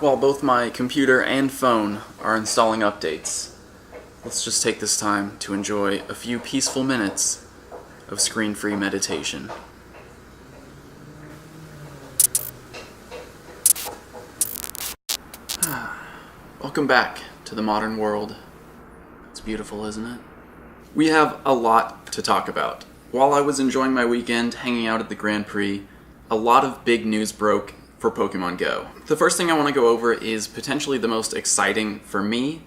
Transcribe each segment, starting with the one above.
while both my computer and phone are installing updates, let's just take this time to enjoy a few peaceful minutes of screen-free meditation. Welcome back to the modern world. It's beautiful, isn't it? We have a lot to talk about. While I was enjoying my weekend hanging out at the Grand Prix, a lot of big news broke for Pokémon GO. The first thing I want to go over is potentially the most exciting for me,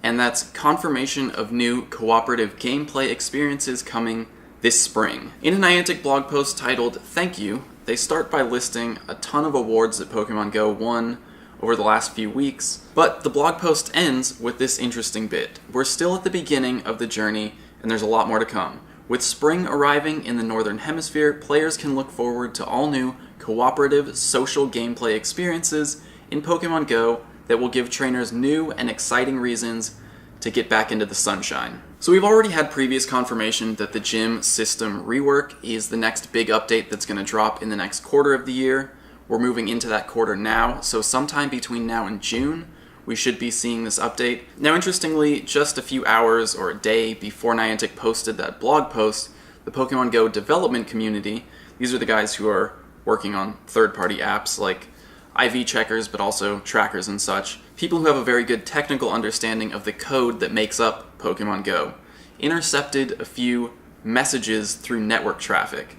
and that's confirmation of new cooperative gameplay experiences coming this spring. In a Niantic blog post titled "Thank You," they start by listing a ton of awards that Pokémon GO won over the last few weeks, but the blog post ends with this interesting bit. We're still at the beginning of the journey, and there's a lot more to come. With spring arriving in the Northern Hemisphere, players can look forward to all new cooperative social gameplay experiences in Pokémon GO that will give trainers new and exciting reasons to get back into the sunshine. So we've already had previous confirmation that the gym system rework is the next big update that's going to drop in the next quarter of the year. We're moving into that quarter now, so sometime between now and June, we should be seeing this update. Now, interestingly, just a few hours or a day before Niantic posted that blog post, the Pokémon GO development community, these are the guys who are working on third-party apps like IV checkers, but also trackers and such, people who have a very good technical understanding of the code that makes up Pokémon GO, intercepted a few messages through network traffic.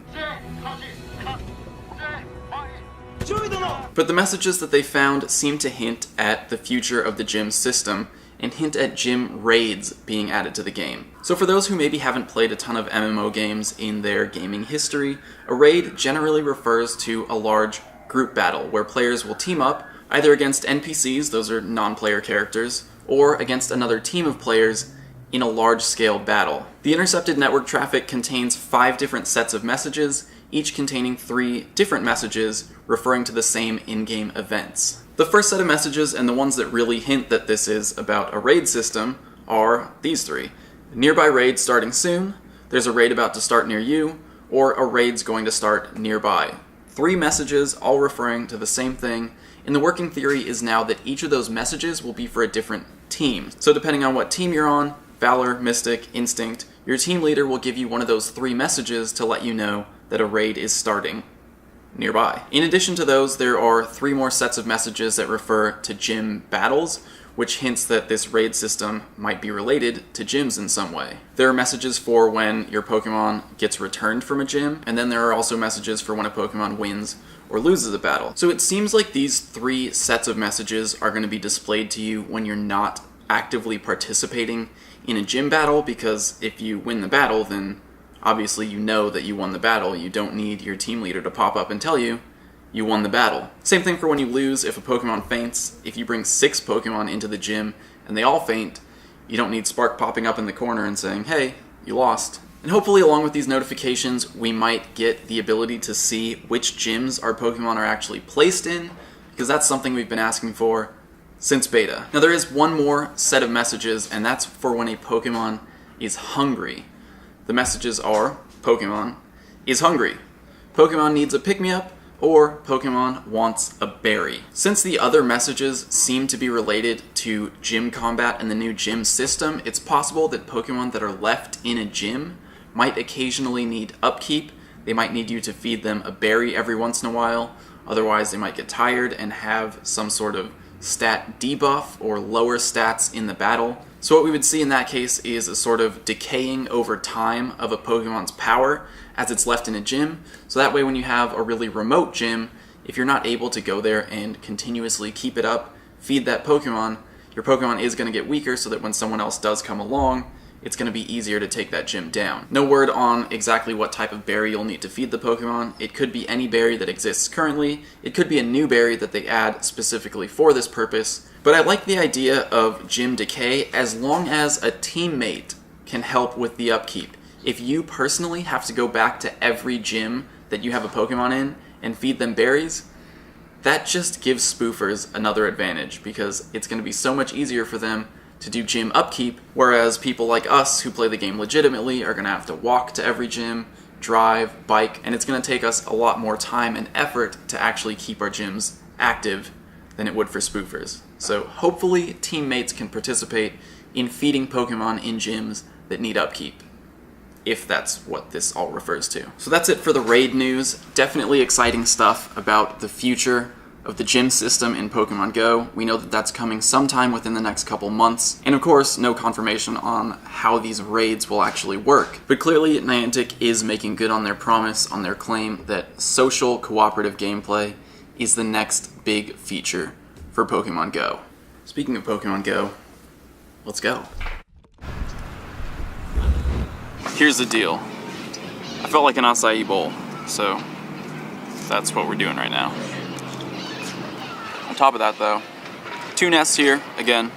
But the messages that they found seem to hint at the future of the gym system and hint at gym raids being added to the game. So for those who maybe haven't played a ton of MMO games in their gaming history, a raid generally refers to a large group battle where players will team up either against NPCs, those are non-player characters, or against another team of players in a large-scale battle. The intercepted network traffic contains 5 different sets of messages, each containing 3 different messages referring to the same in-game events. The first set of messages, and the ones that really hint that this is about a raid system, are these 3. Nearby raid starting soon, there's a raid about to start near you, or a raid's going to start nearby. 3 messages all referring to the same thing, and the working theory is now that each of those messages will be for a different team. So depending on what team you're on, Valor, Mystic, Instinct, your team leader will give you one of those 3 messages to let you know that a raid is starting nearby. In addition to those, there are 3 more sets of messages that refer to gym battles, which hints that this raid system might be related to gyms in some way. There are messages for when your Pokemon gets returned from a gym, and then there are also messages for when a Pokemon wins or loses a battle. So it seems like these 3 sets of messages are going to be displayed to you when you're not actively participating in a gym battle, because if you win the battle, then obviously you know that you won the battle. You don't need your team leader to pop up and tell you you won the battle. Same thing for when you lose. If a Pokemon faints, if you bring 6 Pokemon into the gym and they all faint, you don't need Spark popping up in the corner and saying, hey, you lost. And hopefully along with these notifications, we might get the ability to see which gyms our Pokemon are actually placed in, because that's something we've been asking for since beta. Now there is one more set of messages, and that's for when a Pokemon is hungry. The messages are, Pokemon is hungry, Pokemon needs a pick-me-up, or Pokemon wants a berry. Since the other messages seem to be related to gym combat and the new gym system, it's possible that Pokemon that are left in a gym might occasionally need upkeep. They might need you to feed them a berry every once in a while, otherwise they might get tired and have some sort of stat debuff or lower stats in the battle. So what we would see in that case is a sort of decaying over time of a Pokemon's power as it's left in a gym. So that way when you have a really remote gym, if you're not able to go there and continuously keep it up, feed that Pokemon, your Pokemon is going to get weaker so that when someone else does come along, it's going to be easier to take that gym down. No word on exactly what type of berry you'll need to feed the Pokemon. It could be any berry that exists currently. It could be a new berry that they add specifically for this purpose. But I like the idea of gym decay as long as a teammate can help with the upkeep. If you personally have to go back to every gym that you have a Pokemon in and feed them berries, that just gives spoofers another advantage, because it's going to be so much easier for them to do gym upkeep, whereas people like us who play the game legitimately are going to have to walk to every gym, drive, bike, and it's going to take us a lot more time and effort to actually keep our gyms active than it would for spoofers. So hopefully teammates can participate in feeding Pokemon in gyms that need upkeep, if that's what this all refers to. So that's it for the raid news. Definitely exciting stuff about the future of the gym system in Pokemon Go. We know that that's coming sometime within the next couple months, and of course, no confirmation on how these raids will actually work. But clearly, Niantic is making good on their promise, on their claim that social cooperative gameplay is the next big feature for Pokemon Go. Speaking of Pokemon Go, let's go. Here's the deal. I felt like an acai bowl, so that's what we're doing right now. On top of that though, 2 nests here, again,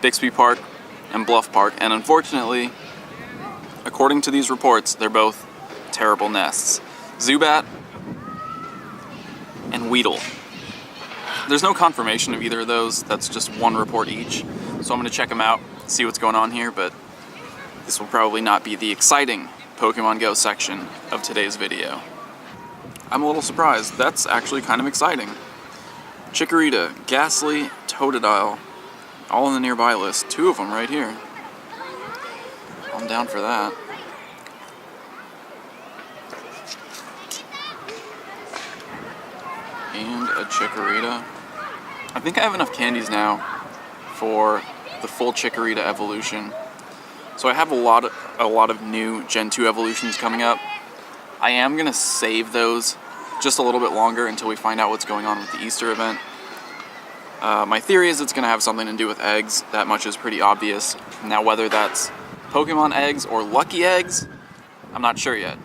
Bixby Park and Bluff Park, and unfortunately, according to these reports, they're both terrible nests. Zubat and Weedle. There's no confirmation of either of those, that's just one report each, so I'm gonna check them out, see what's going on here, but this will probably not be the exciting Pokemon Go section of today's video. I'm a little surprised, that's actually kind of exciting. Chikorita, Ghastly, Totodile, all in the nearby list. 2 of them right here. I'm down for that. And a Chikorita. I think I have enough candies now for the full Chikorita evolution. So I have a lot of new Gen 2 evolutions coming up. I am gonna save those just a little bit longer until we find out what's going on with the Easter event. My theory is it's going to have something to do with eggs. That much is pretty obvious. Now whether that's Pokemon eggs or lucky eggs, I'm not sure yet.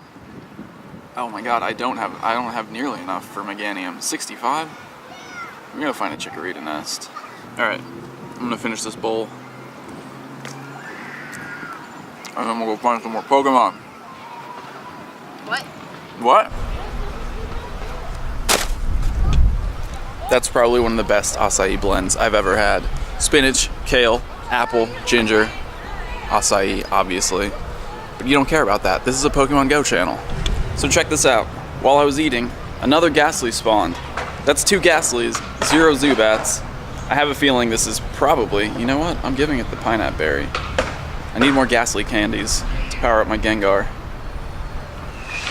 Oh my god, I don't have nearly enough for Meganium. 65? I'm going to find a Chikorita nest. Alright, I'm going to finish this bowl. And then we'll go find some more Pokemon. What? That's probably one of the best acai blends I've ever had. Spinach, kale, apple, ginger, acai, obviously. But you don't care about that. This is a Pokemon Go channel. So check this out. While I was eating, another Ghastly spawned. That's 2 Ghastlies, 0 Zubats. I have a feeling this is probably, you know what? I'm giving it the Pineapple Berry. I need more Ghastly candies to power up my Gengar.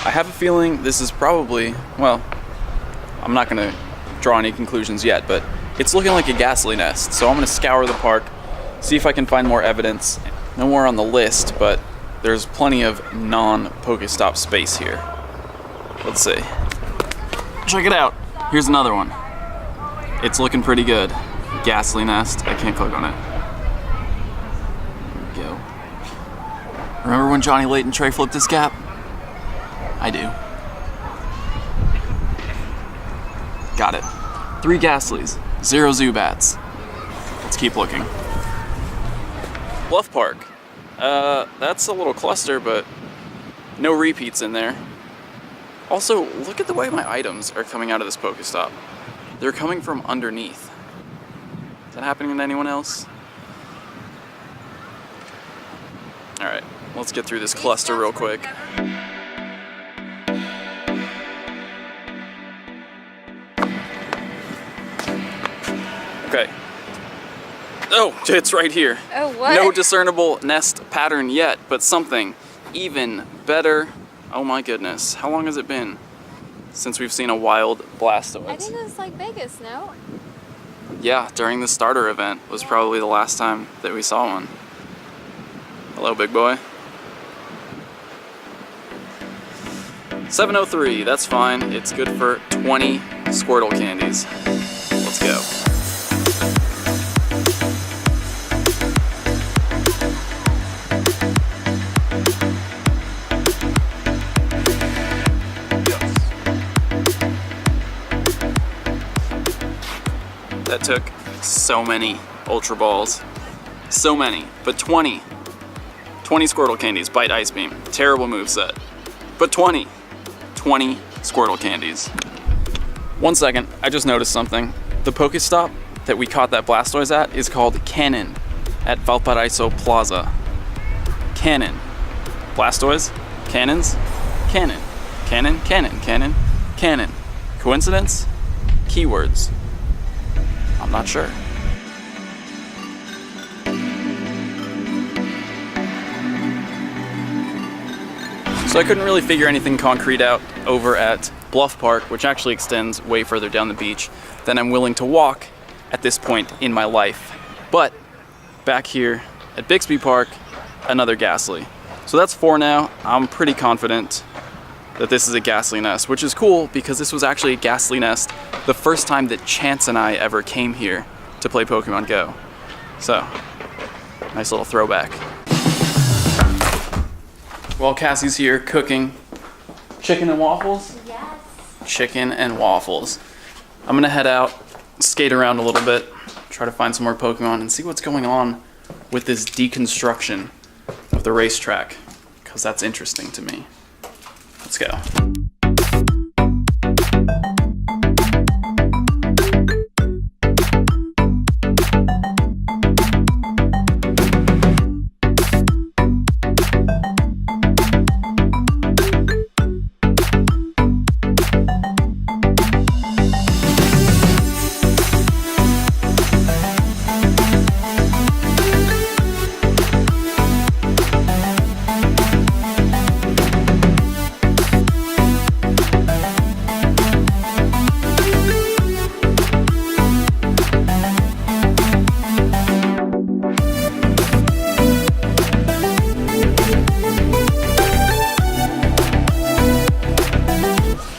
I have a feeling this is probably, well, I'm not gonna draw any conclusions yet, but it's looking like a Ghastly nest, so I'm gonna scour the park, see if I can find more evidence. No more on the list, but there's plenty of non-Pokestop space here. Let's see. Check it out. Here's another one. It's looking pretty good. Ghastly nest. I can't click on it. There we go. Remember when Johnny Layton tray flipped this gap? I do. Got it. 3 Ghastlies, 0 Zubats. Let's keep looking. Bluff Park. That's a little cluster, but no repeats in there. Also, look at the way my items are coming out of this Pokestop. They're coming from underneath. Is that happening to anyone else? Alright, let's get through this cluster real quick. Okay. Oh, it's right here. Oh, what? No discernible nest pattern yet, but something even better. Oh my goodness. How long has it been since we've seen a wild Blastoise? I think it was like Vegas, no? Yeah, during the starter event was probably the last time that we saw one. Hello, big boy. 703, that's fine. It's good for 20 Squirtle candies. Let's go. That took so many Ultra Balls. So many. But 20. 20 Squirtle candies. Bite Ice Beam. Terrible moveset. But 20. 20 Squirtle candies. 1 second. I just noticed something. The Pokestop that we caught that Blastoise at is called Cannon at Valparaiso Plaza. Cannon. Blastoise? Cannons? Cannon. Cannon, cannon, cannon, cannon. Coincidence? Keywords. I'm not sure. So I couldn't really figure anything concrete out over at Bluff Park, which actually extends way further down the beach than I'm willing to walk at this point in my life. But back here at Bixby Park, another Ghastly. So that's 4 now. I'm pretty confident that this is a Ghastly nest, which is cool because this was actually a Ghastly nest the first time that Chance and I ever came here to play Pokemon Go. So, nice little throwback. While Cassie's here cooking chicken and waffles? Yes. Chicken and waffles. I'm gonna head out, skate around a little bit, try to find some more Pokemon and see what's going on with this deconstruction of the racetrack, because that's interesting to me. Let's go.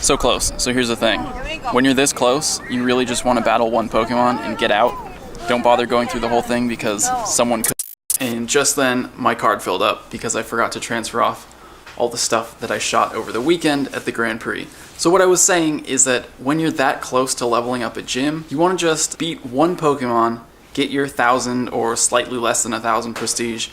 So close. So here's the thing. When you're this close, you really just want to battle one Pokemon and get out. Don't bother going through the whole thing because someone could. And just then, my card filled up because I forgot to transfer off all the stuff that I shot over the weekend at the Grand Prix. So what I was saying is that when you're that close to leveling up a gym, you want to just beat one Pokemon, get your 1,000 or slightly less than 1,000 prestige,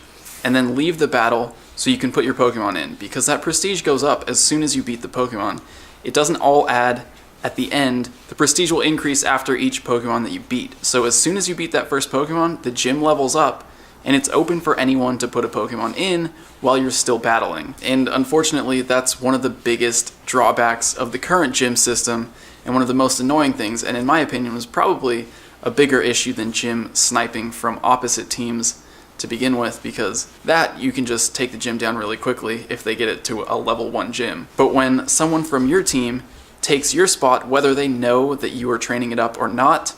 and then leave the battle so you can put your Pokemon in, because that prestige goes up as soon as you beat the Pokemon. It doesn't all add at the end. The prestige will increase after each Pokemon that you beat. So as soon as you beat that first Pokemon, the gym levels up, and it's open for anyone to put a Pokemon in while you're still battling. And unfortunately, that's one of the biggest drawbacks of the current gym system, and one of the most annoying things, and in my opinion was probably a bigger issue than gym sniping from opposite teams to begin with, because that you can just take the gym down really quickly if they get it to a level 1 gym. But when someone from your team takes your spot, whether they know that you are training it up or not,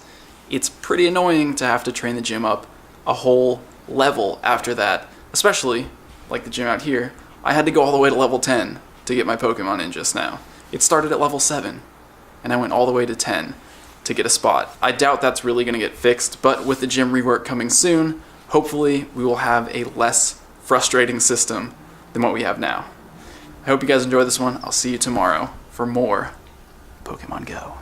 it's pretty annoying to have to train the gym up a whole level after that. Especially, like the gym out here, I had to go all the way to level 10 to get my Pokemon in just now. It started at level 7, and I went all the way to 10 to get a spot. I doubt that's really going to get fixed, but with the gym rework coming soon, hopefully we will have a less frustrating system than what we have now. I hope you guys enjoyed this one. I'll see you tomorrow for more Pokemon Go.